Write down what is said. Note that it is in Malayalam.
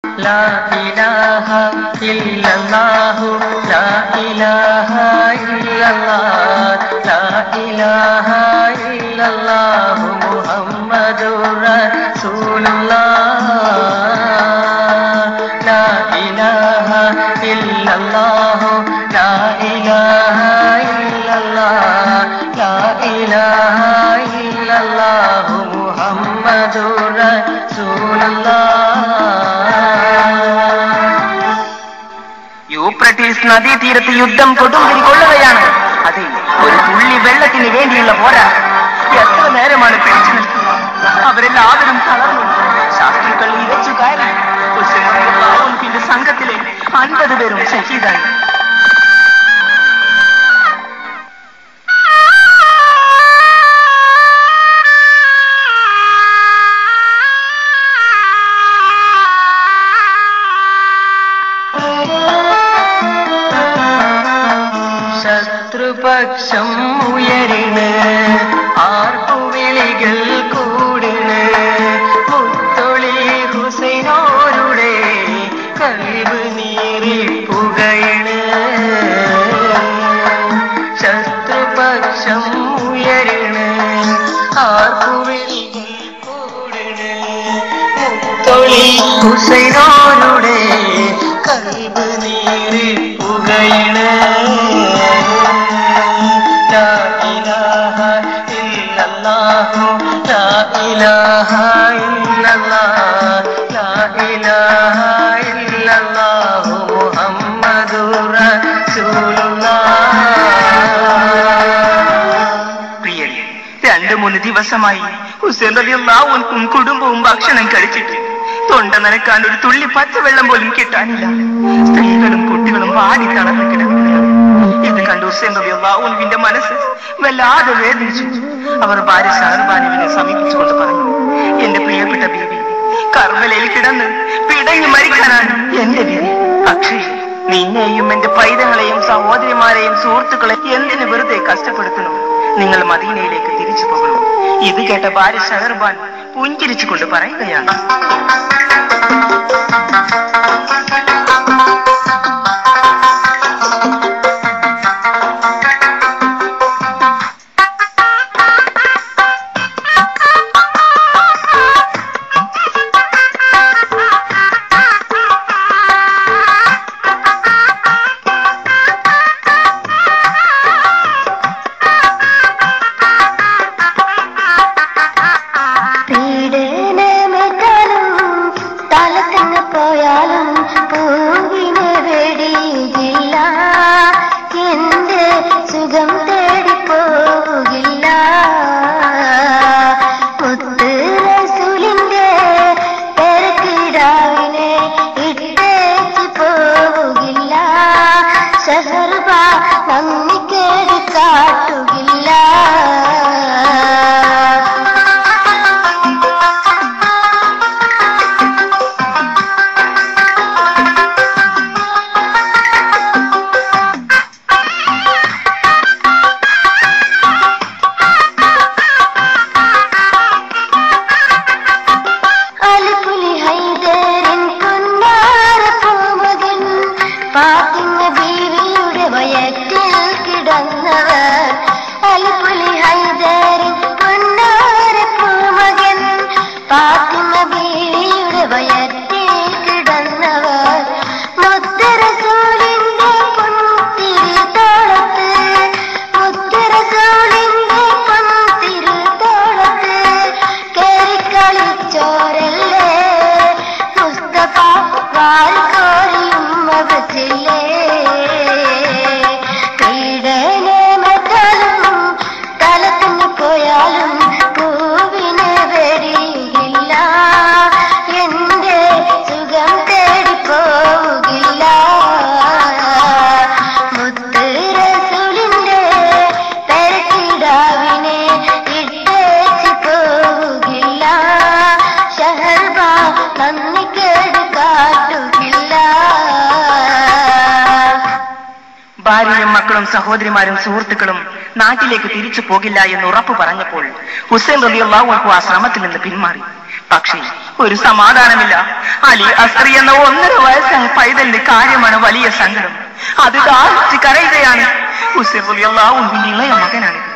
لا إله إلا الله لا إله إلا الله لا إله إلا الله محمد رسول الله لا إله إلا الله لا إله إلا الله لا إله إلا الله محمد رسول الله. യൂഫ്രട്ടീസ് നദീതീരത്ത് യുദ്ധം കൊടുമ്പിരി കൊള്ളുകയാണ്. അതെ, ഒരു തുള്ളി വെള്ളത്തിന് വേണ്ടിയുള്ള പോരാട്ടം. എത്ര നേരമാണ് പിടിച്ചു നിൽക്കുക? അവരെല്ലാവരും തളർന്നു. ശാസ്ത്രികൾ ഇരച്ചു കയറി. പിന്നെ സംഘത്തിലെ 50 പേരും ഷഹീദായി. ശത്രുപക്ഷം ഉയരുന്ന്, ആർപ്പുവിളികൾ കൂടുന്ന്, മുത്തൊളി ഹുസൈനോരുടെ കൽബ് നീറിപ്പുകയാണ്. ശത്രുപക്ഷം ഉയരുന്ന്, ആർപ്പുവിളികൾ കൂടുന്ന്, മുത്തൊളി ഹുസൈനോരുടെ കൽബ് നീറിപ്പുകയാണ്. പ്രിയരെ, 2-3 ദിവസമായി ഹുസൈൻ റളിയല്ലാഹു അൻഹു കുടുംബവും ഭക്ഷണം കഴിച്ചിട്ട് തൊണ്ട നനക്കാൻ ഒരു തുള്ളി പച്ചവെള്ളം പോലും കിട്ടാനില്ല. സ്ത്രീകളും കുട്ടികളും വാടി തളർന്നു കിടക്കുകയാണ്. ഇത് കണ്ട് ഹുസൈൻ റളിയല്ലാഹു അൻഹുവിന്റെ മനസ്സ് വല്ലാതെ വേദനിച്ചു. അവർ ഭാര്യ ഷഹർബാനുവിനെ സമീപിച്ചുകൊണ്ട് പറഞ്ഞു, എന്റെ പ്രിയപ്പെട്ട ബീവി, കർബലയിൽ കിടന്ന് പിടഞ്ഞു മരിക്കാനാണ് എന്റെ വിധി. പക്ഷേ നിന്നെയും എന്റെ പൈതങ്ങളെയും സഹോദരിമാരെയും സുഹൃത്തുക്കളെയും എന്തിനു വെറുതെ കഷ്ടപ്പെടുത്തണം? നിങ്ങൾ മദീനയിലേക്ക് തിരിച്ചു പോകണം. ഇത് കേട്ട ഭാര്യ ഷഹർബാൻ പുഞ്ചിരിച്ചുകൊണ്ട് പറയുകയാണ്, ഭാര്യയും മക്കളും സഹോദരിമാരും സുഹൃത്തുക്കളും നാട്ടിലേക്ക് തിരിച്ചു പോകില്ല എന്ന് ഉറപ്പ് പറഞ്ഞപ്പോൾ ഹുസൈൻ റളിയല്ലാഹു അൻഹു ആ ശ്രമത്തിൽ നിന്ന് പിന്മാറി. പക്ഷേ ഒരു സമാധാനമില്ല. അലി അസ്രി എന്ന 1.5 വയസ്സായ പൈതലിന്റെ കാര്യമാണ് വലിയ സങ്കടം. അത് ദാഹിച്ച് കരയുകയാണ്. ഹുസൈൻ റളിയല്ലാഹു അൻഹുവിന്റെ ഇളയ മകനാണ്.